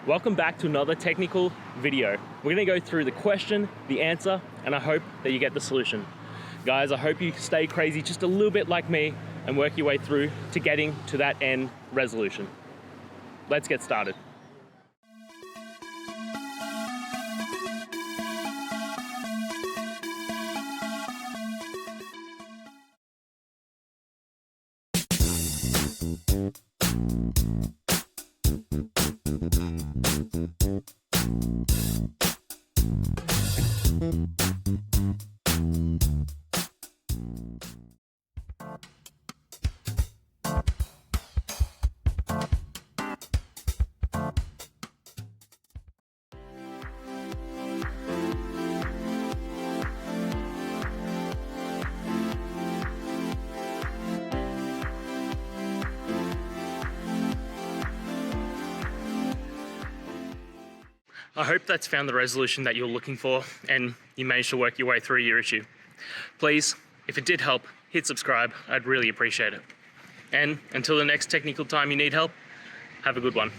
Welcome back to another technical video. We're gonna go through the question, the answer, and I hope that you get the solution. Guys, I hope you stay crazy just a little bit like me and work your way through to getting to that end resolution. Let's get started. I hope that's found the resolution that you're looking for and you managed to work your way through your issue. Please, if it did help, hit subscribe. I'd really appreciate it. And until the next technical time you need help, have a good one.